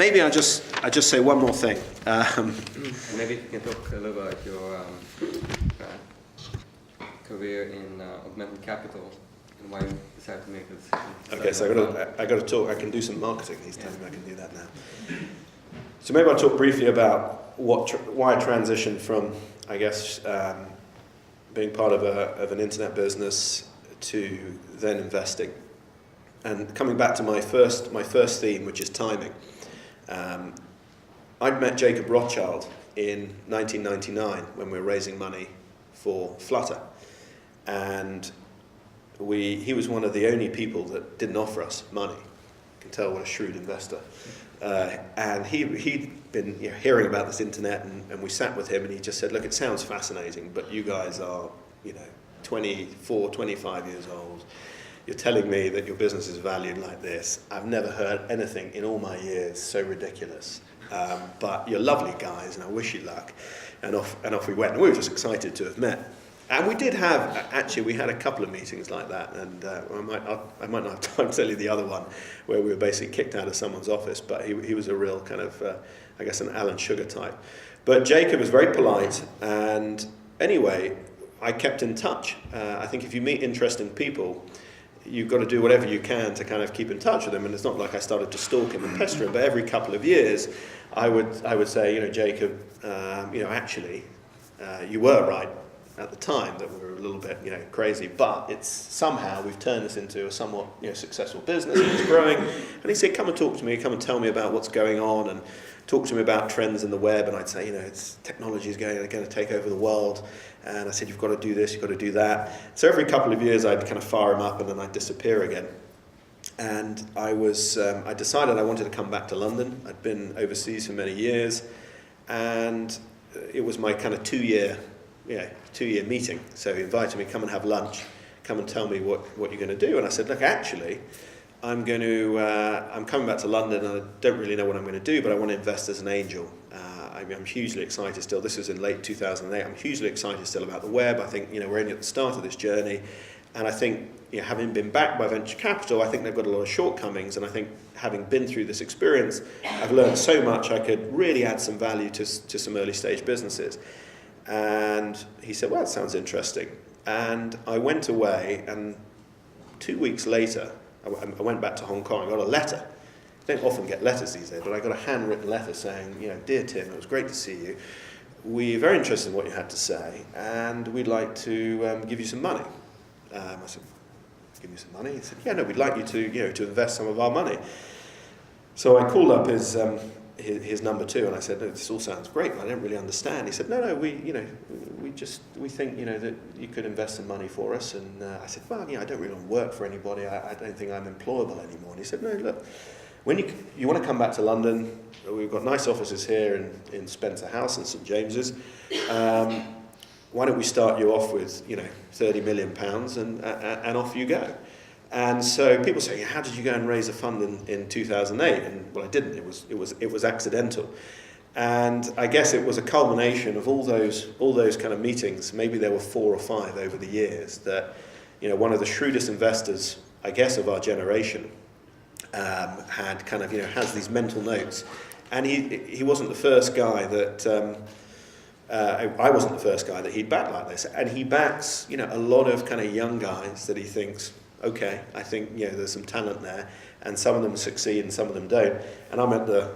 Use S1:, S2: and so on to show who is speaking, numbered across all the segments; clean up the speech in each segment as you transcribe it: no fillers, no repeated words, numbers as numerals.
S1: maybe I just say one more thing.
S2: Maybe you can talk a little about your career in augmented capital and why you decided to make this.
S1: Okay, so I got to talk. I can do some marketing. He's telling me I can do that now. So maybe I'll talk briefly about why I transitioned from, I guess, being part of an internet business to then investing. And coming back to my first theme, which is timing. I'd met Jacob Rothschild in 1999 when we were raising money for Flutter, and he was one of the only people that didn't offer us money. You can tell what a shrewd investor. And he'd been hearing about this internet, and we sat with him, and he just said, "Look, it sounds fascinating, but you guys are 24, 25 years old. You're telling me that your business is valued like this. I've never heard anything in all my years so ridiculous. But you're lovely guys, and I wish you luck." And off we went. And we were just excited to have met. And we did we had a couple of meetings like that. And I might not have time to tell you the other one, where we were basically kicked out of someone's office. But he was a real kind of, I guess, an Alan Sugar type. But Jacob was very polite. And anyway, I kept in touch. I think if you meet interesting people, you've got to do whatever you can to kind of keep in touch with them. And it's not like I started to stalk him and pester him, but every couple of years I would say, Jacob, actually, you were right at the time that we were a little bit, crazy, but it's somehow we've turned this into a somewhat, successful business, and it's growing. And he said, "Come and talk to me, come and tell me about what's going on, and talk to me about trends in the web." And I'd say, technology is going to take over the world. And I said, "You've got to do this, you've got to do that." So every couple of years I'd kind of fire him up, and then I'd disappear again. And I decided I wanted to come back to London. I'd been overseas for many years, and it was my kind of 2-year meeting. So he invited me, "Come and have lunch, come and tell me what you're going to do." And I said, "Look, actually, I'm coming back to London, and I don't really know what I'm going to do, but I want to invest as an angel. I'm hugely excited still." This was in late 2008. I'm hugely excited still about the web. I think, we're only at the start of this journey. And I think, having been backed by venture capital, I think they've got a lot of shortcomings. And I think having been through this experience, I've learned so much I could really add some value to some early stage businesses. And he said, "Well, that sounds interesting." And I went away, and 2 weeks later, I went back to Hong Kong. I got a letter. I don't often get letters these days, but I got a handwritten letter saying, "Dear Tim, it was great to see you. We're very interested in what you had to say, and we'd like to give you some money." I said, "Give you some money?" He said, "Yeah, no, we'd like you to invest some of our money." So I called up his number two, and I said, "No, this all sounds great, but I don't really understand." He said, "No, we think that you could invest some money for us." And I said, "Well, I don't really want to work for anybody. I don't think I'm employable anymore." And he said, "No, look, when you want to come back to London, we've got nice offices here in Spencer House and St James's. Why don't we start you off with £30 million and off you go?" And so people say, "How did you go and raise a fund in 2008?" And well, I didn't. It was accidental. And I guess it was a culmination of all those kind of meetings. Maybe there were 4 or 5 over the years that one of the shrewdest investors, I guess, of our generation had kind of has these mental notes. And he wasn't the first guy that I wasn't the first guy that he'd back like this. And he backs a lot of kind of young guys that he thinks, okay, I think there's some talent there, and some of them succeed and some of them don't. And I'm at the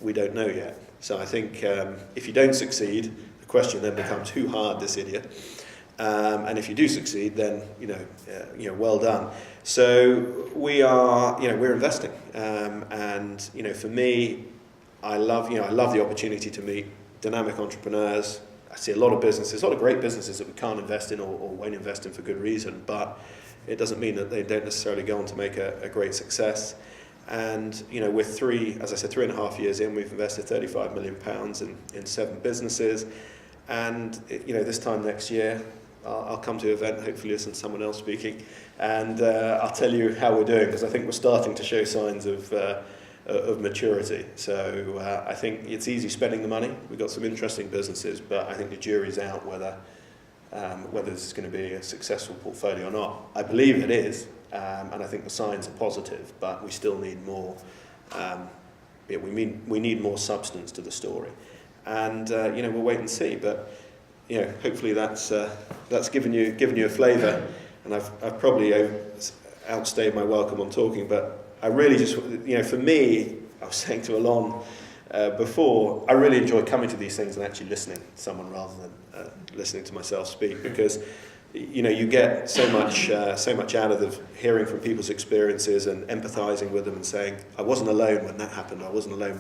S1: we don't know yet. So I think if you don't succeed, the question then becomes, who hired this idiot? And if you do succeed, then well done. So we're investing, and for me, I love the opportunity to meet dynamic entrepreneurs. I see a lot of great businesses that we can't invest in or won't invest in for good reason, but it doesn't mean that they don't necessarily go on to make a great success. And we're 3.5 years in, we've invested £35 million in 7 businesses, and this time next year I'll come to an event, hopefully listen to someone else speaking, and I'll tell you how we're doing, because I think we're starting to show signs of maturity. So I think it's easy spending the money. We've got some interesting businesses, but I think the jury's out whether this is going to be a successful portfolio or not. I believe it is, and I think the signs are positive, but we still need more we need more substance to the story, and we'll wait and see. But hopefully that's given you a flavour, and I've probably outstayed my welcome on talking. But I really just for me, I was saying to Alon before, I really enjoy coming to these things and actually listening to someone rather than listening to myself speak, because you get so much out of hearing from people's experiences and empathizing with them and saying, I wasn't alone when that happened, I wasn't alone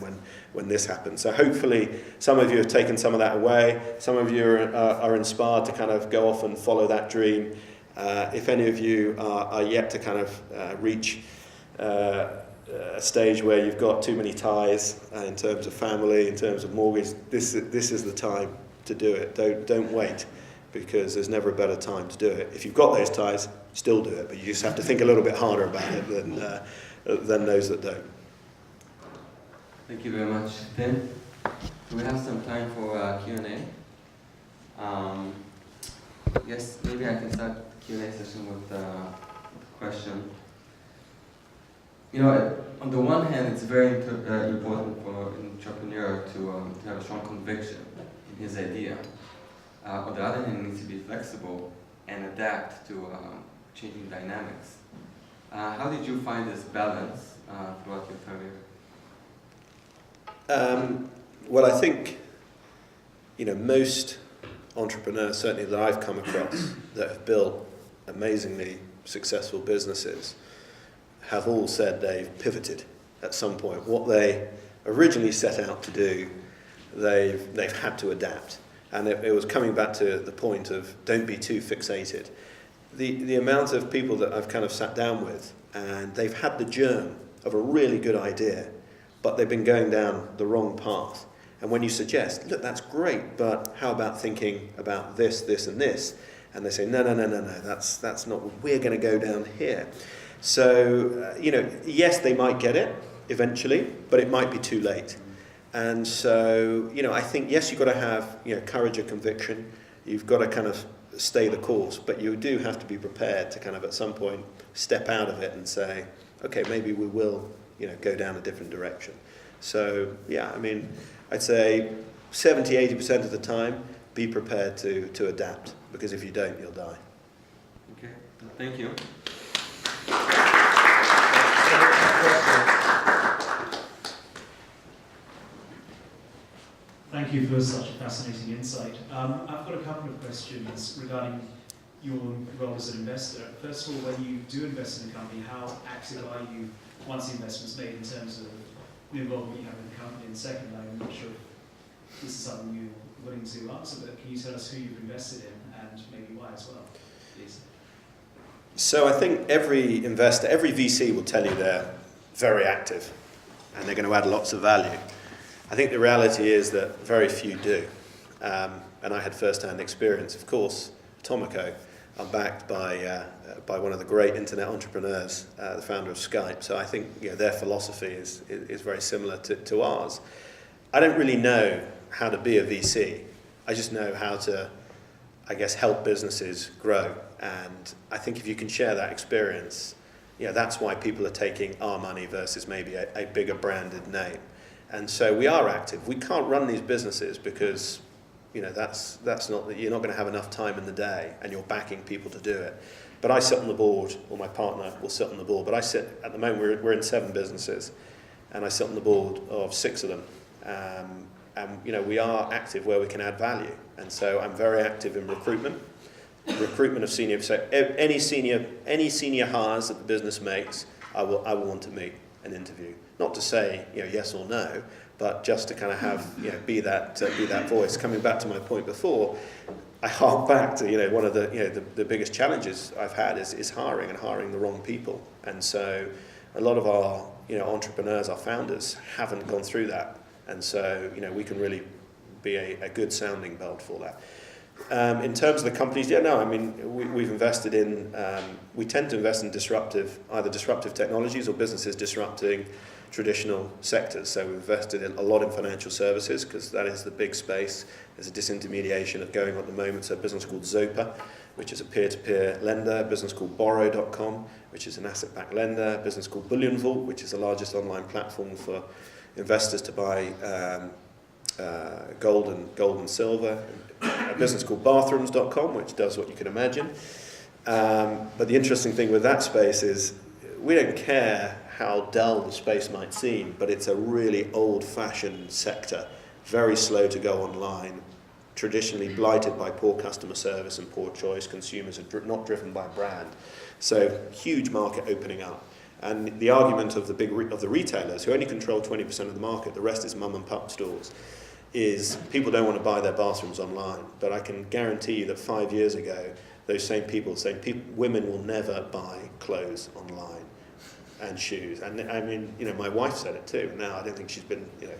S1: when this happened. So hopefully some of you have taken some of that away, some of you are inspired to kind of go off and follow that dream. If any of you are yet to kind of reach a stage where you've got too many ties in terms of family, in terms of mortgage, this is the time to do it. Don't wait, because there's never a better time to do it. If you've got those ties, still do it, but you just have to think a little bit harder about it than those that don't.
S2: Thank you very much, Tim. Do we have some time for Q&A? Yes, maybe I can start the Q&A session with a question. On the one hand, it's very important for an entrepreneur to have a strong conviction in his idea. On the other hand, it needs to be flexible and adapt to changing dynamics. How did you find this balance throughout your career?
S1: Well, I think most entrepreneurs, certainly that I've come across, that have built amazingly successful businesses, have all said they've pivoted at some point. What they originally set out to do, they've had to adapt. And it was coming back to the point of don't be too fixated. The amount of people that I've kind of sat down with, and they've had the germ of a really good idea, but they've been going down the wrong path. And when you suggest, look, that's great, but how about thinking about this, this, and this? And they say, no, that's not, we're going to go down here. So, yes, they might get it eventually, but it might be too late. And so, I think, yes, you've got to have, courage and conviction. You've got to kind of stay the course, but you do have to be prepared to kind of at some point step out of it and say, okay, maybe we will, go down a different direction. So, yeah, I'd say 70, 80% of the time, be prepared to adapt, because if you don't, you'll die.
S2: Okay, thank you.
S3: Thank you for such a fascinating insight. I've got a couple of questions regarding your role as an investor. First of all, when you do invest in a company, how active are you once the investment's made in terms of the involvement you have in the company? And secondly, I'm not sure if this is something you're willing to answer, but can you tell us who you've invested in and maybe why as well, please?
S1: So I think every investor, every VC will tell you they're very active and they're going to add lots of value. I think the reality is that very few do. And I had first-hand experience. Of course, Atomico are backed by one of the great internet entrepreneurs, the founder of Skype. So I think their philosophy is very similar to ours. I don't really know how to be a VC. I just know how to, help businesses grow. And I think if you can share that experience, that's why people are taking our money versus maybe a bigger branded name. And so we are active. We can't run these businesses because, that's not, you're not going to have enough time in the day and you're backing people to do it. But I sit on the board, or my partner will sit on the board, but I sit, at the moment we're in 7 businesses, and I sit on the board of 6 of them. And we are active where we can add value. And so I'm very active in recruitment of senior, so any senior hires that the business makes, I will want to meet and interview. Not to say yes or no, but just to kind of have be that voice. Coming back to my point before, I hark back to one of the biggest challenges I've had is hiring and hiring the wrong people. And so a lot of our entrepreneurs, our founders, haven't gone through that. And so we can really be a good sounding board for that. In terms of the companies, we've invested in, we tend to invest in either disruptive technologies or businesses disrupting traditional sectors. So we've invested a lot in financial services because that is the big space. There's a disintermediation going on at the moment. So a business called Zopa, which is a peer-to-peer lender, a business called Borrow.com, which is an asset-backed lender, a business called Bullion Vault, which is the largest online platform for investors to buy gold and silver. A business called bathrooms.com, which does what you can imagine. But the interesting thing with that space is we don't care how dull the space might seem, but it's a really old-fashioned sector, very slow to go online, traditionally blighted by poor customer service and poor choice. Consumers are not driven by brand. So huge market opening up. And the argument of the retailers, who only control 20% of the market, the rest is mum and pup stores, is people don't want to buy their bathrooms online. But I can guarantee you that 5 years ago, those same people saying women will never buy clothes online and shoes. And I mean, you know, my wife said it too. Now I don't think she's been, you know,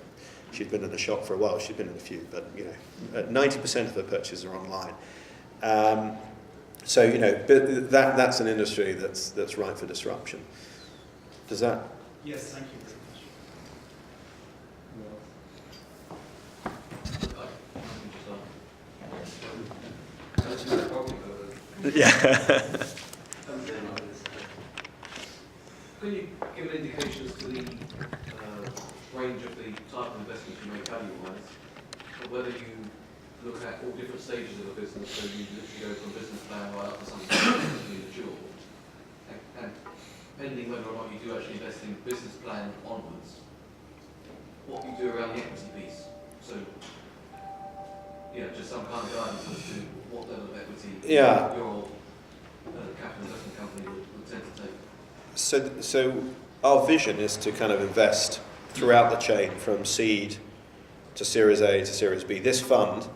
S1: she's been in a shop for a while. She's been in a few, but you know, 90% of her purchases are online. So you know, that's an industry that's ripe for disruption. Does that?
S3: Yes, thank you very much.
S1: Yeah.
S4: Can you give an indication as to the range of the type of investments you make value-wise, or whether you look at all different stages of a business, so you literally go from business plan right up to something really mature, and depending whether or not you do actually invest in business plan onwards, what you do around the equity piece. So, yeah, just some kind of guidance as to what level of equity your capital investment company would tend to take.
S1: So our vision is to kind of invest throughout the chain from seed to Series A to Series B. This fund,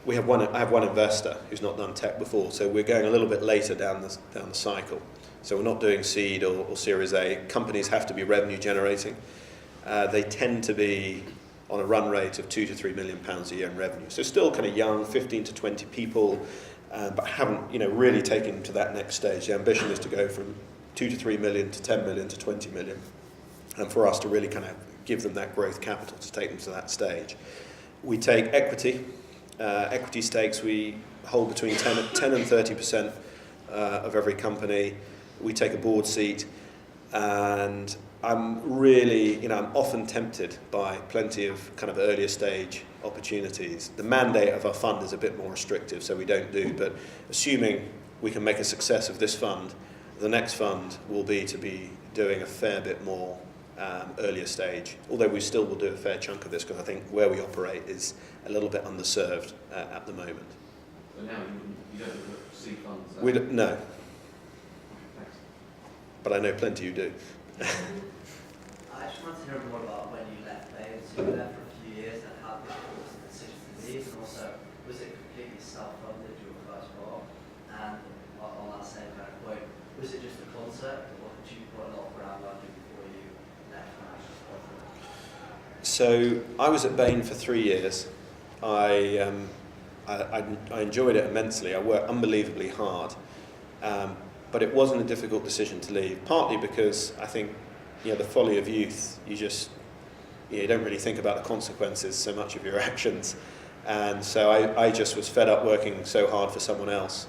S1: I have one investor who's not done tech before, so we're going a little bit later down the cycle. So we're not doing seed or Series A. Companies have to be revenue generating. They tend to be on a run rate of £2 to £3 million a year in revenue. So still kind of young, 15 to 20 people, but haven't really taken them to that next stage. The ambition is to go from 2 to 3 million to 10 million to 20 million, and for us to really kind of give them that growth capital to take them to that stage. We take equity stakes. We hold between 10 and 30% of every company. We take a board seat, and I'm really, I'm often tempted by plenty of kind of earlier stage opportunities. The mandate of our fund is a bit more restrictive, so we don't do, but assuming we can make a success of this fund, the next fund will be to be doing a fair bit more earlier stage, although we still will do a fair chunk of this because I think where we operate is a little bit underserved at the moment.
S4: So now you don't look at seed funds?
S1: No.
S4: Okay, thanks.
S1: But I know plenty who do.
S5: I just wanted to hear more about when you left Bain. So you were there for a few years, and how difficult was the decision to leave, and also was it completely self-funded your first role? And on that same kind of point, was it just a concept, or did you put a lot of groundwork in before you left financial sponsor?
S1: So I was at Bain for 3 years. I enjoyed it immensely. I worked unbelievably hard, but it wasn't a difficult decision to leave. Partly because I think, the folly of youth. You don't really think about the consequences so much of your actions, and so I just was fed up working so hard for someone else.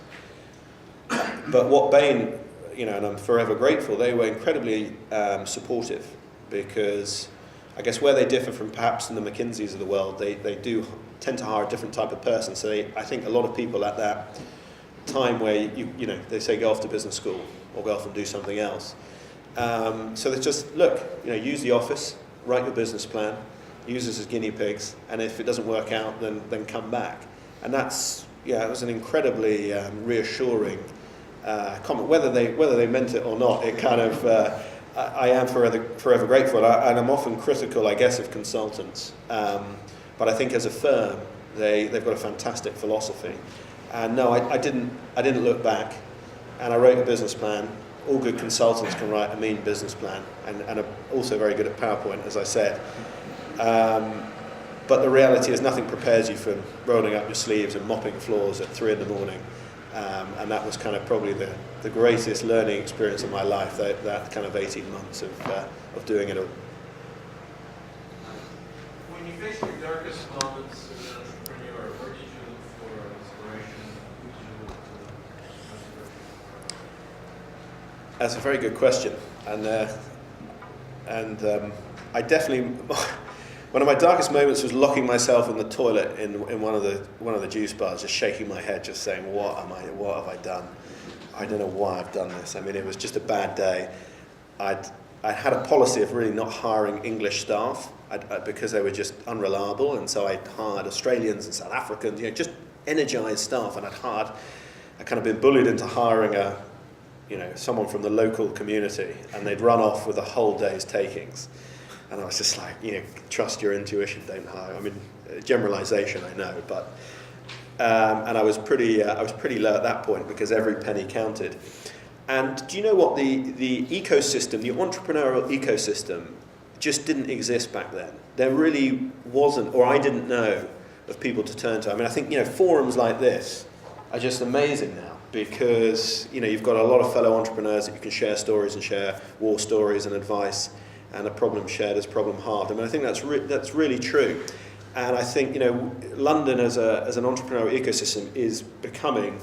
S1: But what Bain, and I'm forever grateful, they were incredibly supportive, because I guess where they differ from perhaps in the McKinseys of the world, they do tend to hire a different type of person. So I think a lot of people at that time where they say go off to business school or go off and do something else. So they just use the office, write your business plan, use us as guinea pigs, and if it doesn't work out, then come back. And that's it was an incredibly reassuring comment. Whether they meant it or not, it kind of I am forever grateful, and I'm often critical, I guess, of consultants. But I think as a firm, they've got a fantastic philosophy. And no, I didn't look back, and I wrote a business plan. All good consultants can write a mean business plan, and are also very good at PowerPoint, as I said. But the reality is nothing prepares you for rolling up your sleeves and mopping floors at 3 a.m. And that was kind of probably the greatest learning experience of my life, that kind of 18 months of doing it all.
S6: When you face your darkest moments as an entrepreneur, where did you look for inspiration? Who did you look to?
S1: That's a very good question, and I definitely one of my darkest moments was locking myself in the toilet in one of the juice bars, just shaking my head, just saying, what have I done? I don't know why I've done this. I mean, it was just a bad day. I had a policy of really not hiring English staff because they were just unreliable, and so I hired Australians and South Africans, just energized staff, and I'd kind of been bullied into hiring someone from the local community, and they'd run off with a whole day's takings. And I was just like, trust your intuition, don't hire. I mean, generalization, I know, but and I was pretty low at that point because every penny counted. And do you know what, the ecosystem, the entrepreneurial ecosystem, just didn't exist back then. There really wasn't, or I didn't know of people to turn to. I mean, I think forums like this are just amazing now because you've got a lot of fellow entrepreneurs that you can share stories and share war stories and advice. And a problem shared is problem halved. I mean, I think that's really true. And I think London as an entrepreneurial ecosystem is becoming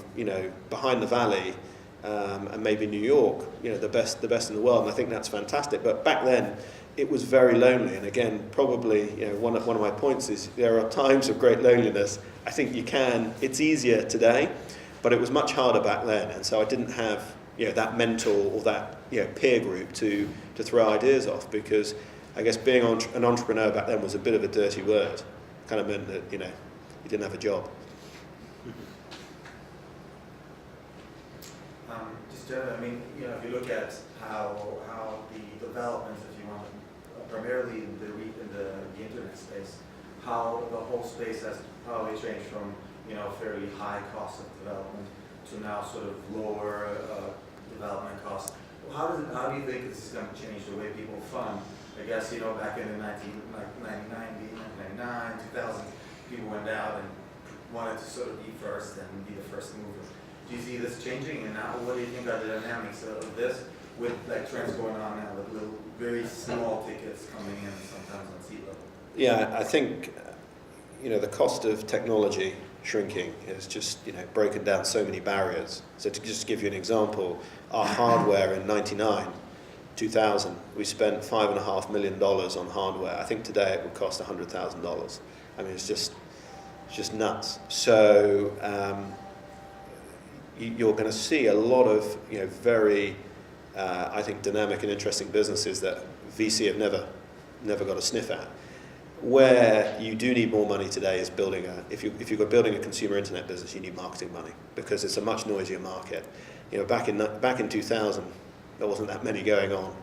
S1: behind the valley, and maybe New York the best in the world. And I think that's fantastic. But back then, it was very lonely. And again, probably one of my points is there are times of great loneliness. I think it's easier today, but it was much harder back then. And so I didn't have that mentor or that peer group to throw ideas off, because I guess being an entrepreneur back then was a bit of a dirty word. Kind of meant that you didn't have a job.
S7: Just generally, I mean, if you look at how the developments, if you want, primarily in the internet space, how the whole space has probably changed from fairly high cost of development to now sort of lower development costs. How do you think this is going to change the way people fund? I guess back in the 1999, 2000, people went out and wanted to sort of be first and be the first mover. Do you see this changing? And now, what do you think are the dynamics of this, with trends going on now, with little, very small tickets coming in sometimes on sea level?
S1: Yeah, I think the cost of technology shrinking is just broken down so many barriers. So to just give you an example, our hardware in 2000, we spent $5.5 million on hardware. I think today it would cost $100,000. I mean, it's just nuts. So you're going to see a lot of very I think dynamic and interesting businesses that VC have never got a sniff at. Where you do need more money today is building if you're building a consumer internet business, you need marketing money because it's a much noisier market. Back in 2000, there wasn't that many going on.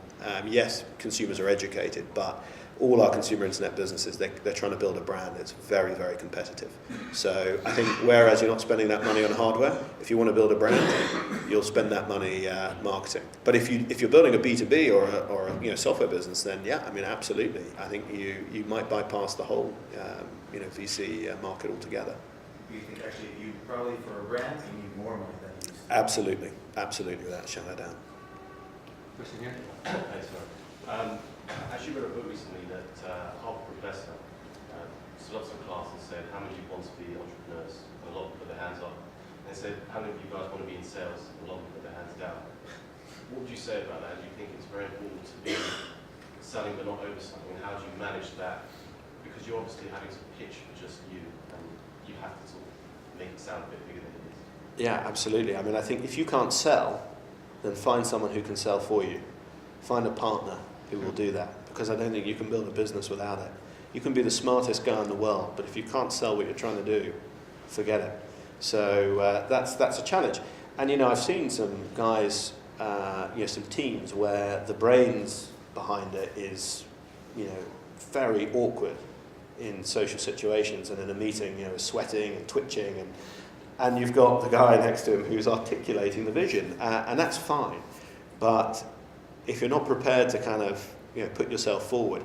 S1: Yes, consumers are educated, but all our consumer internet businesses, they're trying to build a brand that's very, very competitive. So I think whereas you're not spending that money on hardware, if you want to build a brand, you'll spend that money marketing. But if you're building a B2B or a software business, then yeah, I mean absolutely. I think you might bypass the whole VC market altogether.
S7: Do you think actually you probably for a brand you need more money than you used to?
S1: Absolutely, without a shadow of a doubt.
S2: Question here?
S8: Thanks, sorry. I actually read a book recently that Harvard professor stood up some class and said, how many of you want to be entrepreneurs? And a lot put their hands up. And said, how many of you guys want to be in sales? And a lot put their hands down. What would you say about that? Do you think it's very important to be selling but not overselling? And how do you manage that? Because you're obviously having to pitch for just you, and you have to sort of make it sound a bit bigger than it is.
S1: Yeah, absolutely. I mean, I think if you can't sell, then find someone who can sell for you. Find a partner who will do that, because I don't think you can build a business without it. You can be the smartest guy in the world, but if you can't sell what you're trying to do, forget it. So that's a challenge. And I've seen some guys, some teams where the brains behind it is, very awkward in social situations and in a meeting, sweating and twitching, and you've got the guy next to him who's articulating the vision, and that's fine. But if you're not prepared to kind of put yourself forward,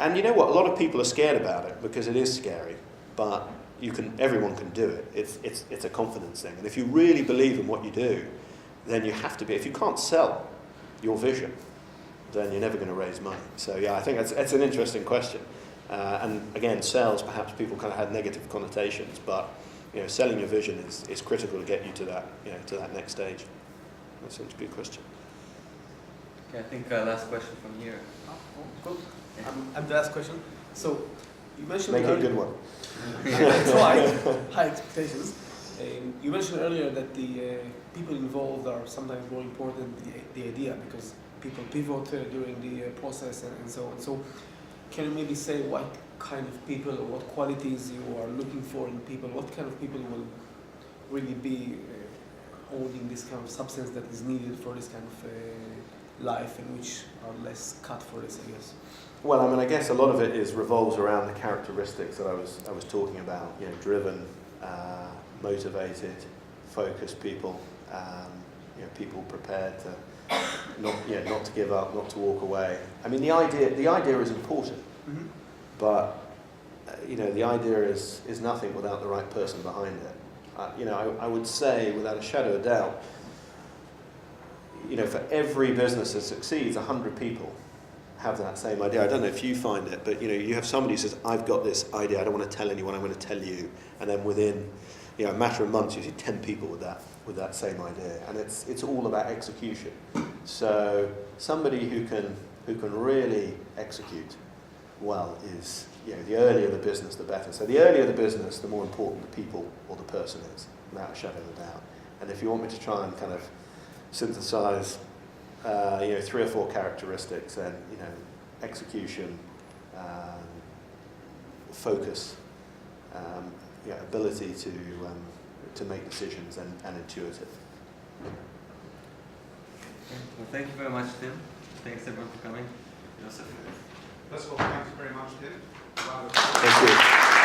S1: and you know what, a lot of people are scared about it because it is scary, but everyone can do it. It's a confidence thing, and if you really believe in what you do, then you have to be. If you can't sell your vision, then you're never going to raise money. So yeah, I think that's an interesting question. And again, sales, perhaps people kind of had negative connotations, but selling your vision is critical to get you to that to that next stage. That seems to be a question.
S2: Okay, I think last question from here.
S9: I'm the last question. So You mentioned
S1: Make it a
S9: earlier,
S1: good one.
S9: that's right, high expectations. You mentioned earlier that the people involved are sometimes more important than the idea, because people pivot during the process and so on. So can you maybe say what kind of people or what qualities you are looking for in people? What kind of people will really be holding this kind of substance that is needed for this kind of life, and which are less cut for this, I guess?
S1: Well, I mean, I guess a lot of it revolves around the characteristics that I was talking about. You know, driven, motivated, focused people. You know, people prepared to not to give up, not to walk away. I mean, the idea is important,
S9: Mm-hmm.
S1: but you know, the idea is nothing without the right person behind it. You know, I would say, without a shadow of doubt, you know, for every business that succeeds, 100 people have that same idea. I don't know if you find it, but you know, you have somebody who says, "I've got this idea. I don't want to tell anyone. I'm going to tell you," and then within, you know, a matter of months, you see 10 people with that same idea, and it's all about execution. So somebody who can really execute well is, you know, the earlier the business, the better. So the earlier the business, the more important the people or the person is, without a shadow of a doubt. And if you want me to try and kind of synthesize, you know, 3 or 4 characteristics, then, you know, execution, focus, you know, ability to make decisions, and intuitive.
S2: Well, thank you very much, Tim. Thanks everyone for coming. Joseph.
S6: First of all, thanks very much, Tim.
S1: Thank you.